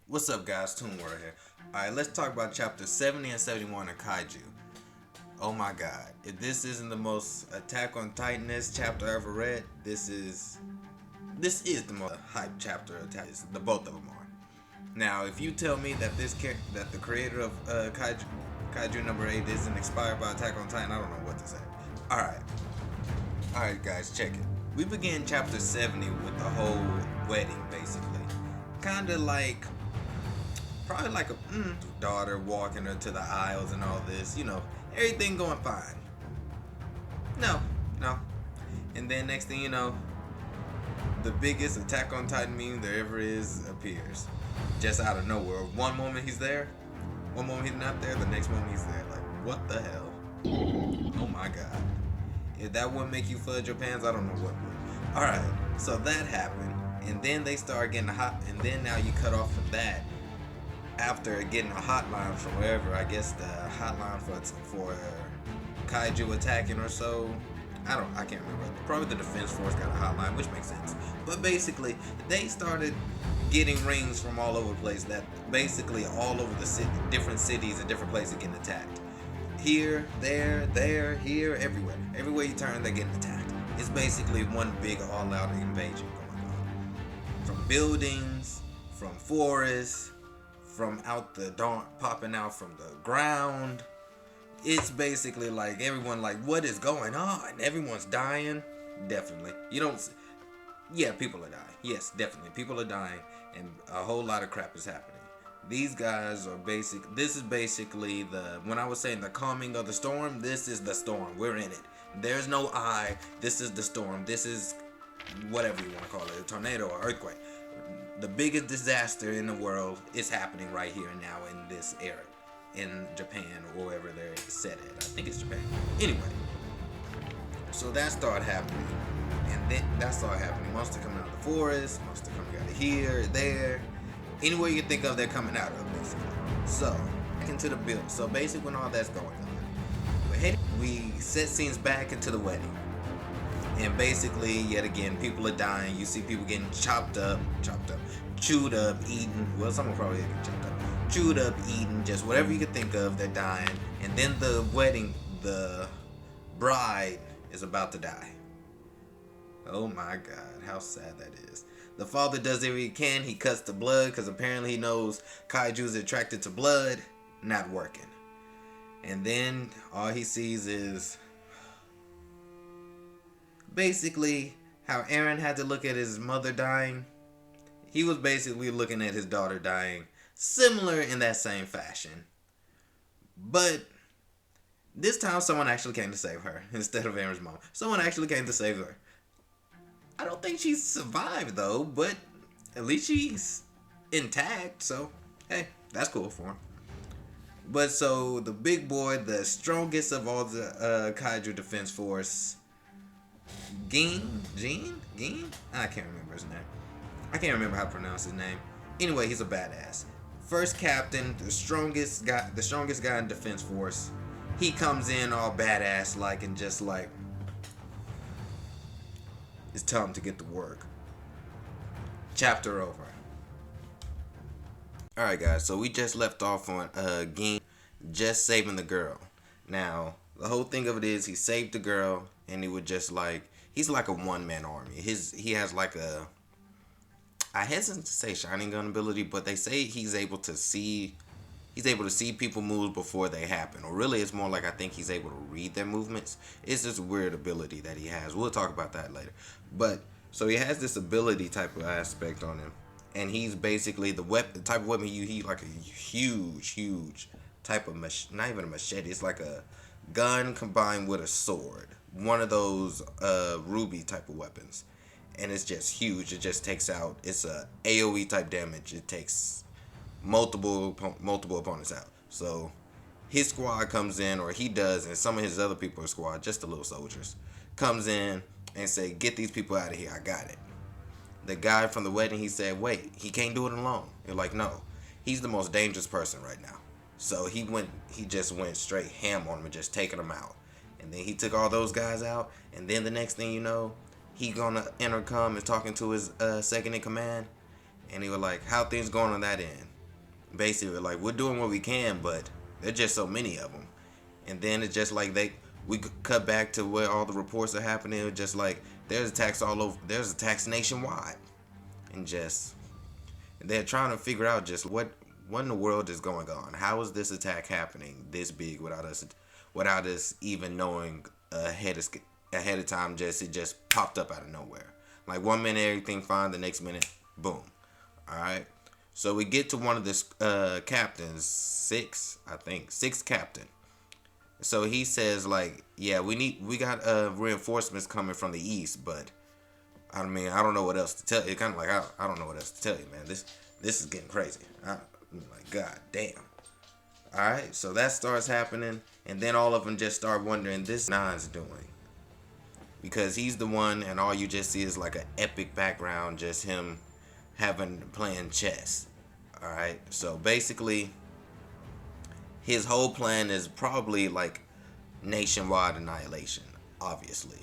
What's up, guys? Toon World here. Alright, let's talk about chapter 70 and 71 of Kaiju. Oh my god. If this isn't the most Attack on Titan-esque chapter I ever read, this is the most hype chapter of Titan. The both of them are. Now, if you tell me that that the creator of Kaiju number 8 isn't inspired by Attack on Titan, I don't know what to say. Alright guys, check it. We begin chapter 70 with the whole wedding, basically. Kinda like, probably like a daughter walking her to the aisles and all this, everything going fine. No. And then next thing you know, the biggest Attack on Titan meme there ever is appears. Just out of nowhere. One moment he's there, one moment he's not there, the next moment he's there. Like, what the hell? Oh my god. If that wouldn't make you fudge your pants, I don't know what would. Alright, so that happened. And then they start getting hot, and then now you cut off from that after getting a hotline from wherever. I guess the hotline for Kaiju attacking or so. I can't remember. Probably the Defense Force got a hotline, which makes sense. But basically, they started getting rings from all over the place. That basically all over the city, different cities and different places getting attacked. Here, there, here, everywhere. Everywhere you turn, they're getting attacked. It's basically one big all-out invasion going on. From buildings, from forests, from out the dawn, popping out from the ground. It's basically like everyone like, what is going on? Everyone's dying. Definitely. Yeah, people are dying. Yes, definitely. People are dying, and a whole lot of crap is happening. These guys are this is basically when I was saying the calming of the storm, this is the storm. We're in it. There's no eye. This is the storm. This is whatever you want to call it, a tornado or earthquake. The biggest disaster in the world is happening right here and now in this area. In Japan or wherever they're set at. I think it's Japan. Anyway. So that started happening. And then that started happening. Monster coming out of the forest. Monster coming out of here, there. Anywhere you can think of, they're coming out of, basically. So, back into the build. So basically when all that's going on, we set scenes back into the wedding. And basically, yet again, people are dying. You see people getting chewed up, eaten. Well, someone probably get chopped up. Chewed up, eaten, just whatever you can think of, they're dying. And then the bride is about to die. Oh my god, how sad that is. The father does everything he can. He cuts the blood because apparently he knows Kaiju is attracted to blood. Not working. And then all he sees is basically how Eren had to look at his mother dying. He was basically looking at his daughter dying. Similar in that same fashion. But this time someone actually came to save her instead of Eren's mom. Someone actually came to save her. I don't think she survived though, but at least she's intact, so hey, that's cool for him. But so the big boy, the strongest of all the Kaiju Defense Force, Gin? I can't remember his name. I can't remember how to pronounce his name. Anyway, he's a badass. First captain, the strongest guy in Defense Force. He comes in all badass like and just like, it's time to get to work. Chapter over. Alright guys, so we just left off on Gin just saving the girl. Now, the whole thing of it is he saved the girl and he would just like, he's like a one-man army. He has like a, I hesitate to say shining gun ability, but they say he's able to see people move before they happen. Or really it's more like I think he's able to read their movements. It's this weird ability that he has. We'll talk about that later. But so he has this ability type of aspect on him. And he's basically the type of weapon he like a huge type of not even a machete. It's like a gun combined with a sword. One of those ruby type of weapons. And it's just huge. It just takes out, it's a AoE type damage. It takes multiple opponents out. So his squad comes in, or he does, and some of his other people in his squad, just the little soldiers, comes in and say, get these people out of here, I got it. The guy from the wedding, he said, wait, he can't do it alone. They're like, no, he's the most dangerous person right now. So he just went straight ham on him and just taking them out. And then he took all those guys out, and then the next thing you know, he gonna intercom and talking to his second in command, and he was like, how things going on that end? basically like we're doing what we can, but there's just so many of them. And then it's just like we cut back to where all the reports are happening. It's just like there's attacks all over. There's attacks nationwide, and they're trying to figure out just what in the world is going on. How is this attack happening this big without us even knowing ahead of time? It just popped up out of nowhere. Like 1 minute everything fine, the next minute boom. All right. So we get to one of the captains, sixth captain. So he says like, yeah, we got reinforcements coming from the east, but I mean, I don't know what else to tell you. It's kind of like I don't know what else to tell you, man. This is getting crazy. I'm like, god damn. All right, so that starts happening, and then all of them just start wondering this Nine's doing, because he's the one, and all you just see is like an epic background, just him playing chess. All right, so basically, his whole plan is probably like nationwide annihilation, obviously.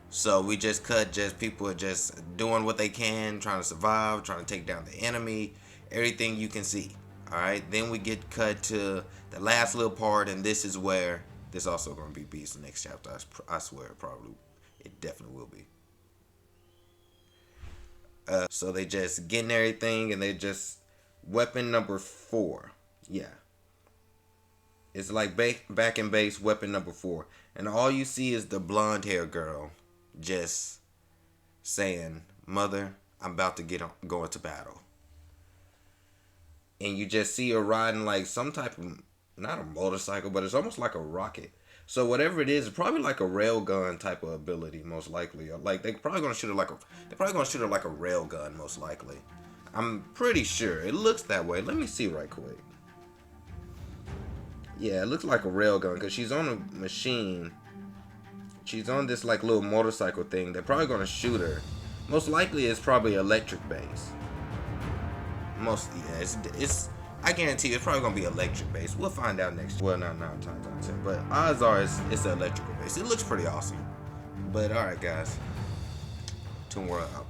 So we just cut, just people are just doing what they can, trying to survive, trying to take down the enemy, everything you can see. All right, then we get cut to the last little part, and this is where this also going to be beast the next chapter. I swear, it definitely will be. So they just getting everything, and they just weapon number 4. Yeah, it's like back in base weapon number 4, and all you see is the blonde hair girl just saying, "Mother, I'm about to go into battle." And you just see her riding like some type of, not a motorcycle, but it's almost like a rocket. So whatever it is, it's probably like a railgun type of ability, most likely. Like they're probably gonna shoot her like a railgun, most likely. I'm pretty sure it looks that way. Let me see right quick. Yeah, it looks like a railgun because she's on a machine. She's on this like little motorcycle thing. They're probably gonna shoot her. Most likely, it's probably electric based. It's I guarantee it's probably gonna be electric based. We'll find out next year. Well, not 9 times out of 10, but odds are it's electrical based. It looks pretty awesome. But all right, guys, Toon World out.